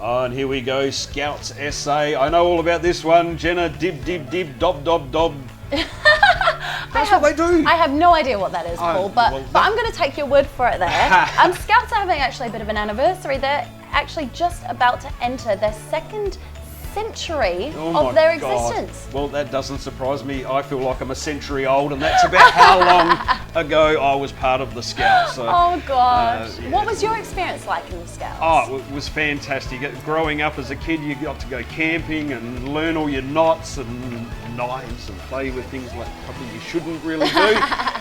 Oh, and here we go, Scouts SA. I know all about this one. Jenna, dib, dib, dib, dob, dob, dob. That's what they do. I have no idea what that is, Paul, but I'm going to take your word for it there. Scouts are having actually a bit of an anniversary. They're actually just about to enter their second century of their existence. Well, that doesn't surprise me. I feel like I'm a century old, and that's about how long ago I was part of the Scouts. So, oh gosh. Yeah. What was your experience like in the Scouts? Oh, it was fantastic. Growing up as a kid, you got to go camping and learn all your knots and knives and play with things like probably you shouldn't really do.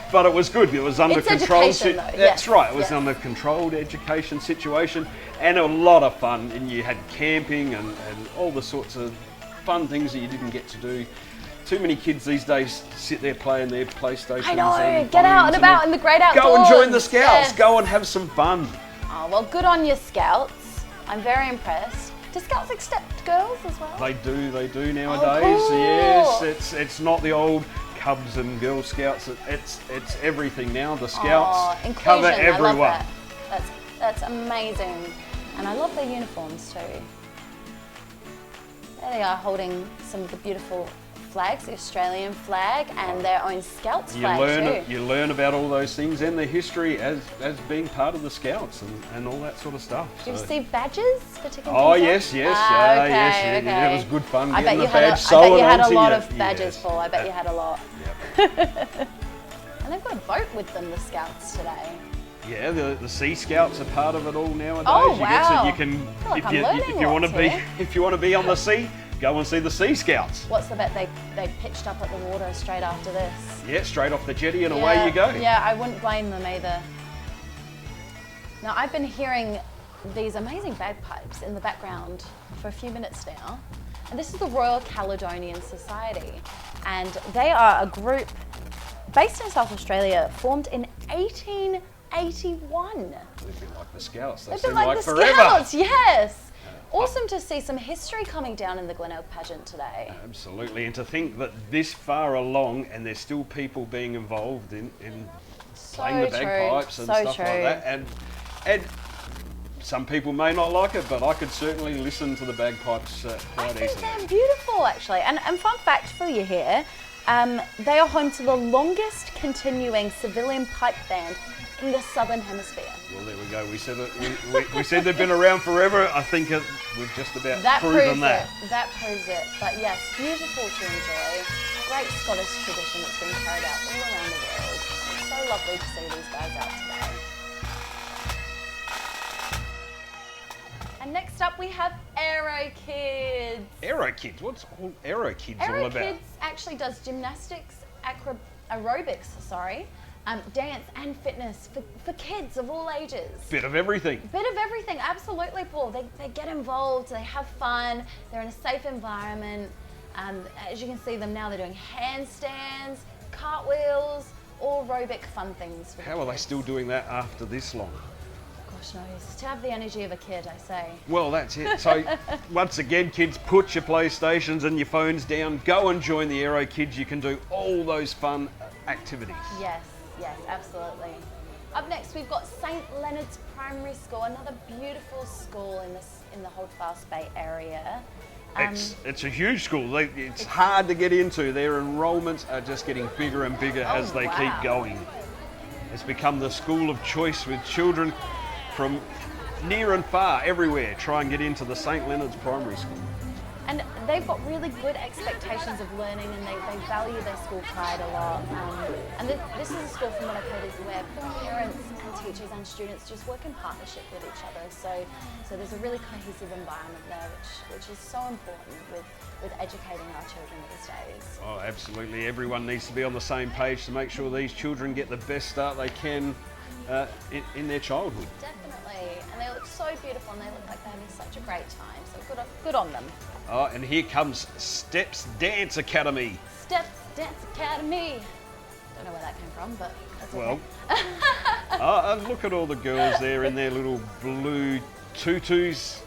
But it was good. It was under control. That's right. It was under controlled education situation and a lot of fun. And you had camping and all the sorts of fun things that you didn't get to do. Too many kids these days sit there playing their PlayStations. I know. Get out and about in the great outdoors. Go and join the Scouts. Yes. Go and have some fun. Oh, well, good on you, Scouts. I'm very impressed. Do Scouts accept girls as well? They do nowadays. Oh, cool. Yes, it's not the old Cubs and Girl Scouts. It's everything now. The Scouts cover everyone. I love that. That's amazing, and I love their uniforms too. There they are, holding some of the beautiful flags, the Australian flag and their own Scouts flag too. You learn about all those things and the history as being part of the Scouts and all that sort of stuff. Did you receive badges for ticking Oh things yes. Okay. Yeah, it was good fun I getting bet the badge I bet you had a lot you. of badges, Paul. I bet you had a lot. Yep. And they've got a boat with them, the Scouts, today. Yeah, the Sea Scouts are part of it all nowadays. Oh, wow. You can, like if you want to be on the sea, go and see the Sea Scouts. What's the bet they pitched up at the water straight after this? Yeah, straight off the jetty and away you go. Yeah, I wouldn't blame them either. Now, I've been hearing these amazing bagpipes in the background for a few minutes now. And this is the Royal Caledonian Society. And they are a group based in South Australia, formed in 1881. They've been like the Scouts. They've been like the forever. Scouts, yes. Awesome to see some history coming down in the Glenelg Pageant today. Absolutely, and to think that this far along and there's still people being involved in playing the bagpipes and stuff like that. And some people may not like it, but I could certainly listen to the bagpipes quite easily. I think they're beautiful, actually. And fun fact for you here, they are home to the longest continuing civilian pipe band in the Southern Hemisphere. Well, there we go. We said it. We said they've been around forever. I think we've just about proven that. That proves it. But yes, beautiful to enjoy. Great Scottish tradition that's been carried out all around the world. It's so lovely to see these guys out today. And next up we have Aerokids. Aerokids? What's all Aerokids all about? Aerokids actually does gymnastics, aerobics, dance and fitness for kids of all ages. Bit of everything. Bit of everything, absolutely, Paul. They get involved, they have fun, they're in a safe environment. As you can see them now, they're doing handstands, cartwheels, all aerobic fun things. How are they still doing that after this long? Gosh knows. To have the energy of a kid, I say. Well, that's it. So, once again, kids, put your PlayStations and your phones down. Go and join the Aerokids. You can do all those fun activities. Yes, absolutely. Up next, we've got St. Leonards Primary School, another beautiful school in the Holdfast Bay area. It's a huge school. It's hard to get into. Their enrolments are just getting bigger and bigger as they keep going. It's become the school of choice with children from near and far, everywhere, try and get into the St. Leonards Primary School. And they've got really good expectations of learning, and they value their school pride a lot. And this is a school, from what I've heard, is where parents and teachers and students just work in partnership with each other. So there's a really cohesive environment there, which is so important with educating our children these days. Oh, absolutely. Everyone needs to be on the same page to make sure these children get the best start they can in their childhood. Definitely, and they look so beautiful, and they look like they're having such a great time. So good on them. Oh, and here comes Stepz Dance Academy. Stepz Dance Academy. Don't know where that came from, but that's okay. Well, look at all the girls there in their little blue tutus.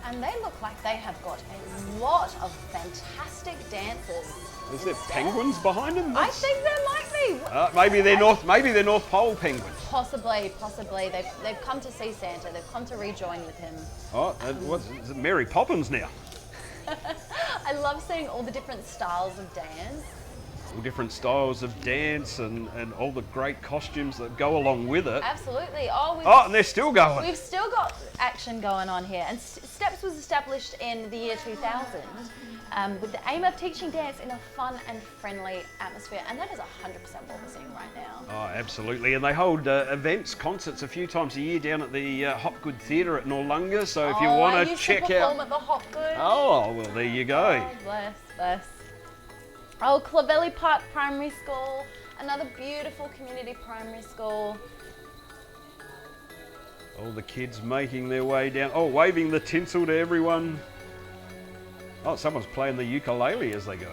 And they look like they have got a lot of fantastic dancers. Is there penguins behind them? I think there might be. Maybe they're North Pole penguins. Possibly. They've come to see Santa. They've come to rejoin with him. Oh, is it Mary Poppins now? I love seeing all the different styles of dance. All different styles of dance and all the great costumes that go along with it. Absolutely. And they're still going. We've still got action going on here. And Stepz was established in the year 2000 with the aim of teaching dance in a fun and friendly atmosphere. And that is 100% what we're seeing right now. Oh, absolutely. And they hold events, concerts a few times a year down at the Hopgood Theatre at Noarlunga. So if you want to check out... at the Hopgood. Oh, well, there you go. Oh, bless. Oh, Clovelly Park Primary School, another beautiful community primary school. All the kids making their way down. Oh, waving the tinsel to everyone. Oh, someone's playing the ukulele as they go.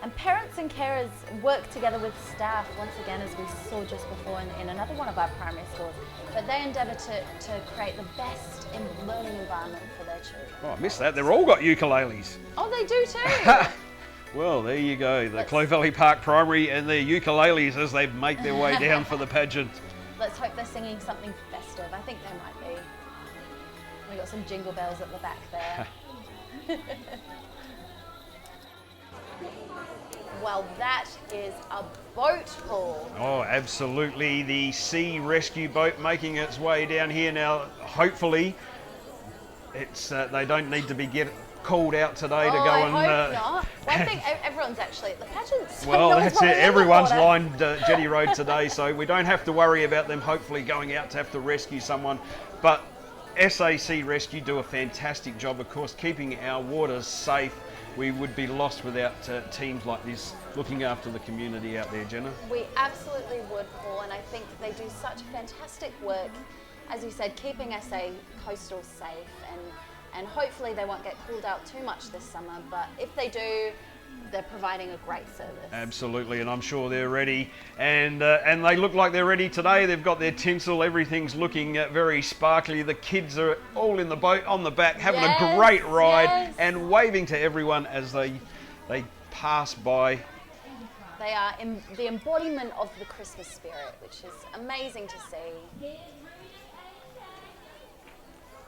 And parents and carers work together with staff, once again, as we saw just before in another one of our primary schools. But they endeavour to create the best learning environment for their children. Oh, I missed that. They've all got ukuleles. Oh, they do too. Well, there you go. The Clovelly Park Primary and their ukuleles as they make their way down for the pageant. Let's hope they're singing something festive. I think they might be. We've got some jingle bells at the back there. Well, that is a boat pull. Oh, absolutely. The sea rescue boat making its way down here now. Hopefully, it's they don't need to be called out today to go I and... hope not. Well, I think everyone's actually at the pageant. So well, that's it. Everyone's water. lined Jetty Road today, so we don't have to worry about them hopefully going out to have to rescue someone. But SAC Rescue do a fantastic job, of course, keeping our waters safe. We would be lost without teams like this looking after the community out there, Jenna. We absolutely would, Paul, and I think they do such fantastic work, as you said, keeping SA coastal safe, and hopefully they won't get called out too much this summer, but if they do, they're providing a great service. Absolutely, and I'm sure they're ready, and they look like they're ready today. They've got their tinsel, everything's looking very sparkly. The kids are all in the boat on the back having a great ride and waving to everyone as they pass by. They are the embodiment of the Christmas spirit, which is amazing to see.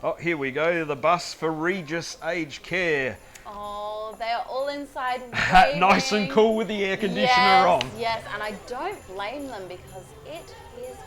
Oh, here we go, the bus for Regis Aged Care. Oh, they are all inside waving. Nice and cool with the air conditioner on. Yes, and I don't blame them because it is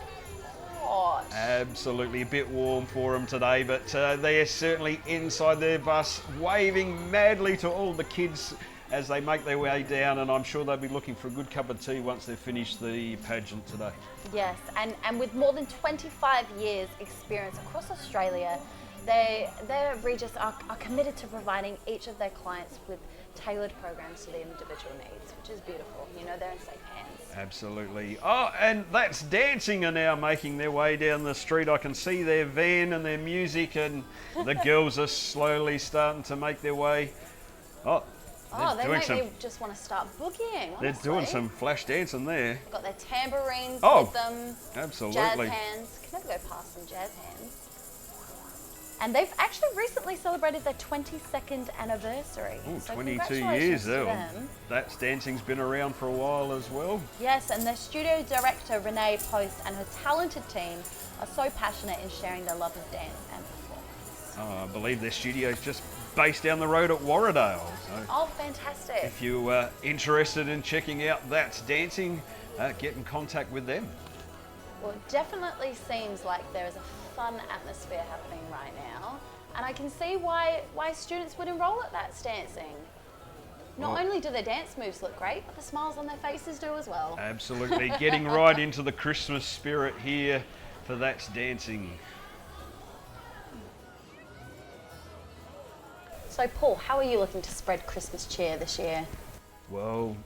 hot. Absolutely, a bit warm for them today, but they are certainly inside their bus, waving madly to all the kids as they make their way down, and I'm sure they'll be looking for a good cup of tea once they've finished the pageant today. Yes, and with more than 25 years experience across Australia, their Regis are committed to providing each of their clients with tailored programs to their individual needs, which is beautiful. You know, they're in safe hands. Absolutely. Oh, and That's Dancing are now making their way down the street. I can see their van and their music, and the girls are slowly starting to make their way. They make me just want to start boogieing, honestly. They're doing some flash dancing there. They've got their tambourines with them. Absolutely. Jazz hands. Can never go past some jazz hands. And they've actually recently celebrated their 22nd anniversary. Ooh, so 22 years though. That's Dancing's been around for a while as well. Yes, and their studio director Renee Post and her talented team are so passionate in sharing their love of dance and performance. Oh, I believe their studio is just based down the road at Warradale. So fantastic. if you're interested in checking out That's Dancing, get in contact with them. Well, it definitely seems like there is a fun atmosphere happening right now, and I can see why students would enroll at That's Dancing. Not only do their dance moves look great, but the smiles on their faces do as well. Absolutely, getting right into the Christmas spirit here for That's Dancing. So Paul, how are you looking to spread Christmas cheer this year? Well,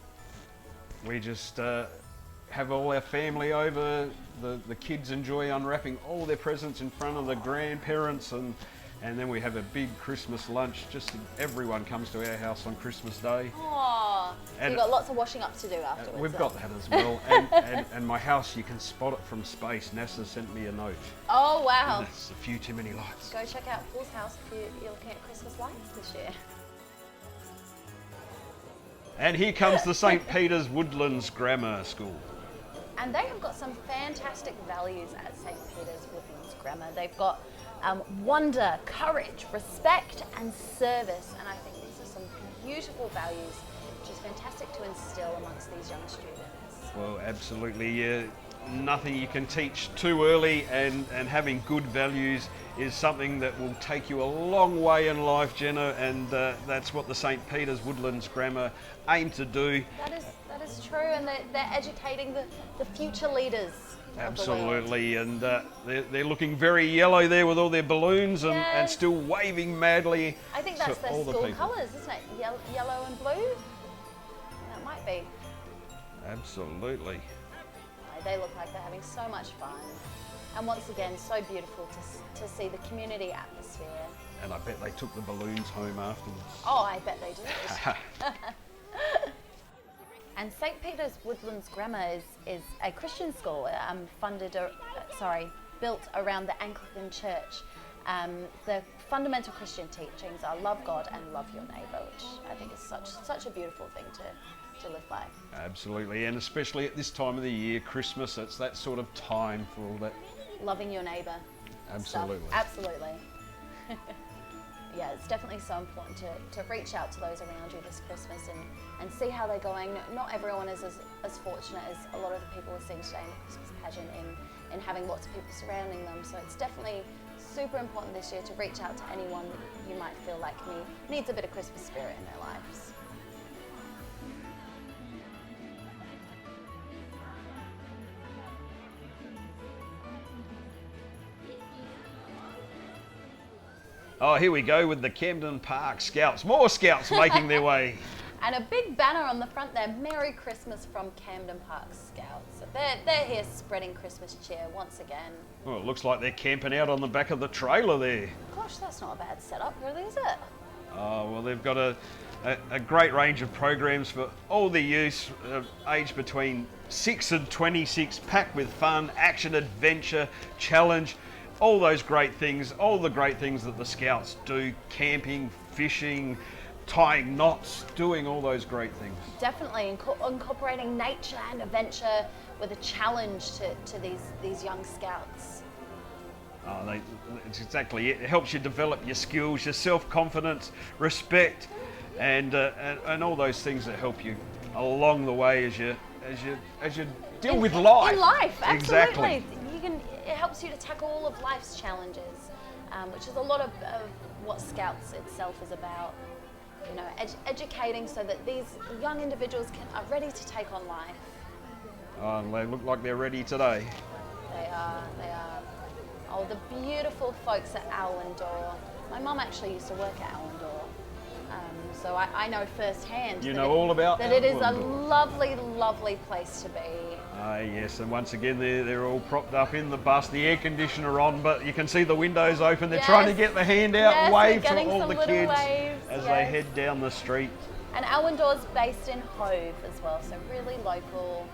we just have all our family over. The kids enjoy unwrapping all their presents in front of the grandparents, and then we have a big Christmas lunch. Just everyone comes to our house on Christmas Day. Oh, Oh, so And you've got lots of washing up to do afterwards. we've then. got that as well. And my house, you can spot it from space. NASA sent me a note. Oh, wow. There's a few too many lights. Go check out Paul's house if you're looking at Christmas lights this year. And here comes the St. Peter's Woodlands Grammar School. And they have got some fantastic values at St. Peter's Woodlands Grammar. They've got wonder, courage, respect and service. And I think these are some beautiful values, which is fantastic to instill amongst these young students. Well, absolutely. Nothing you can teach too early, and having good values is something that will take you a long way in life, Jenna, and that's what the St. Peter's Woodlands Grammar aim to do. That is true, and they're educating the future leaders. Absolutely, and they're looking very yellow there with all their balloons and, Yes. and still waving madly. I think that's to their all the school people. colours, isn't it? Yellow and blue? That might be. Absolutely. They look like they're having so much fun. And once again, so beautiful to see the community atmosphere. And I bet they took the balloons home afterwards. Oh, I bet they did. And St. Peter's Woodlands Grammar is a Christian school built around the Anglican Church. The fundamental Christian teachings are love God and love your neighbour, which I think is such a beautiful thing to live by. Absolutely, and especially at this time of the year, Christmas, it's that sort of time for all that. Loving your neighbour. Absolutely. Stuff. Absolutely. Yeah, it's definitely so important to reach out to those around you this Christmas and see how they're going. Not everyone is as fortunate as a lot of the people we're seeing today in the Christmas pageant in having lots of people surrounding them. So it's definitely super important this year to reach out to anyone that you might feel like needs a bit of Christmas spirit in their lives. Oh, here we go with the Camden Park Scouts. More Scouts making their way. And a big banner on the front there, Merry Christmas from Camden Park Scouts. So they're here spreading Christmas cheer once again. Well, it looks like they're camping out on the back of the trailer there. Gosh, that's not a bad setup, really, is it? Oh, well, they've got a great range of programs for all the youth, aged between 6 and 26, packed with fun, action, adventure, challenge, all those great things, all the great things that the Scouts do, camping, fishing, tying knots, doing all those great things. Definitely incorporating nature and adventure with a challenge to these young Scouts. Oh, it's exactly it. It helps you develop your skills, your self-confidence, respect, and all those things that help you along the way as you deal with life. In life, absolutely. Exactly. It helps you to tackle all of life's challenges, which is a lot of what Scouts itself is about. You know, educating so that these young individuals are ready to take on life. Oh, and they look like they're ready today. They are. Oh, the beautiful folks at Allendore. My mum actually used to work at Allendore, so I know firsthand. You know all about that. It is a Allendore. lovely, lovely place to be. Ah, yes, and once again they're all propped up in the bus, the air conditioner on, but you can see the windows open. They're trying to get the hand out and wave to all the kids as they head down the street. And Allendore's based in Hove as well, so really local.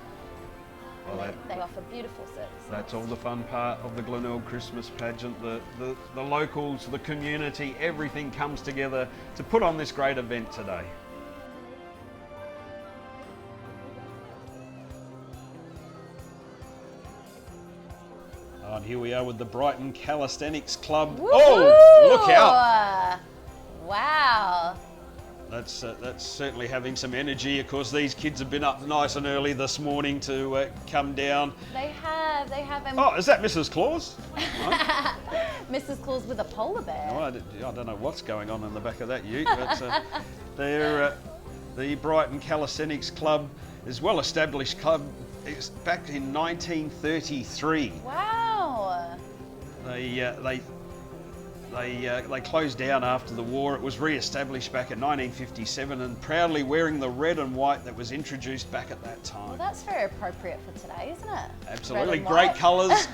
Well, they offer beautiful services. That's all the fun part of the Glenelg Xmas Pageant. The locals, the community, everything comes together to put on this great event today. And here we are with the Brighton Calisthenics Club. Woo-hoo! Oh, look out! Wow. That's certainly having some energy. Of course, these kids have been up nice and early this morning to come down. They have. Oh, is that Mrs. Claus? Mrs. Claus with a polar bear. No, I don't know what's going on in the back of that ute, but they're the Brighton Calisthenics Club is a well-established club. It's back in 1933. Wow. They They closed down after the war. It was re-established back in 1957 and proudly wearing the red and white that was introduced back at that time. Well, that's very appropriate for today, isn't it? Absolutely, great colours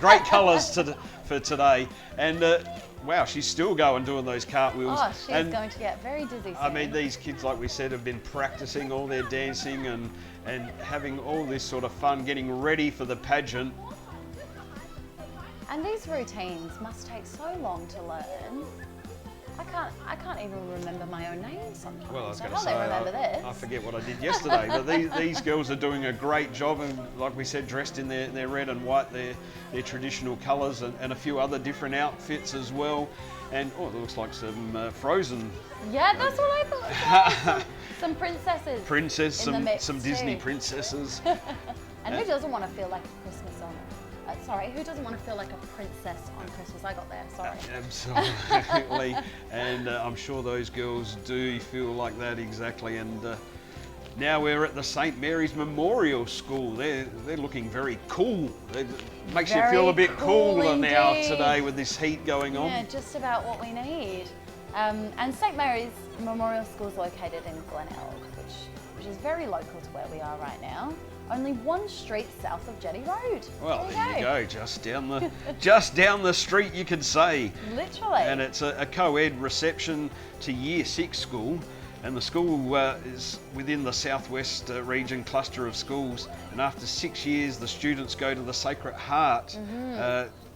for today. And wow, she's still going doing those cartwheels. Oh, she's going to get very dizzy soon. I mean, these kids, like we said, have been practicing all their dancing and having all this sort of fun, getting ready for the pageant. And these routines must take so long to learn. I can't even remember my own name sometimes. Well, I was so going how to they say, remember this? I forget what I did yesterday, but these girls are doing a great job, and like we said, dressed in their red and white, their traditional colours, and a few other different outfits as well. And oh, it looks like some Frozen. Yeah, that's what I thought. Some princesses. Some Disney too. princesses. And who doesn't want to feel like a Christmas on? Who doesn't want to feel like a princess on Christmas? I got there, sorry. Absolutely, and I'm sure those girls do feel like that exactly. And now we're at the St Mary's Memorial School. They're looking very cool. It makes you feel a bit cooler now today with this heat going on. Yeah, just about what we need. And St Mary's Memorial School is located in Glenelg, which is very local to where we are right now. Only one street south of Jetty Road. Well, there you go, just down the street, you could say. Literally. And it's a co-ed reception to Year 6 school, and the school is within the southwest region cluster of schools. And after 6 years, the students go to the Sacred Heart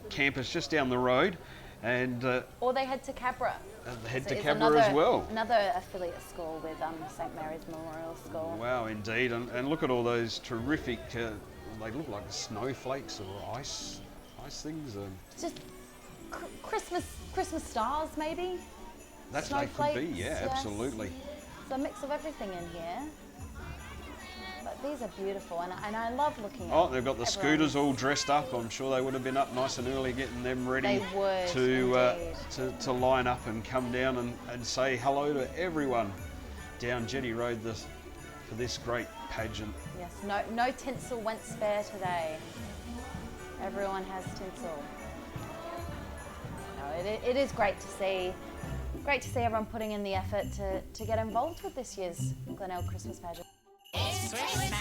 campus just down the road, and or they head to Cabra. To Cabra as well. Another affiliate school with St Mary's Memorial School. Wow, indeed. And look at all those terrific, they look like snowflakes or ice things. Just Christmas stars, maybe? That could be, yeah, yes. Absolutely. It's a mix of everything in here. But these are beautiful, and I love looking at Oh, they've got the scooters all dressed up. I'm sure they would have been up nice and early getting them ready to line up and come down and say hello to everyone down Jetty Road for this great pageant. Yes, no tinsel went spare today. Everyone has tinsel. No, it is great to see. Great to see everyone putting in the effort to get involved with this year's Glenelg Christmas Pageant. It's Christmas.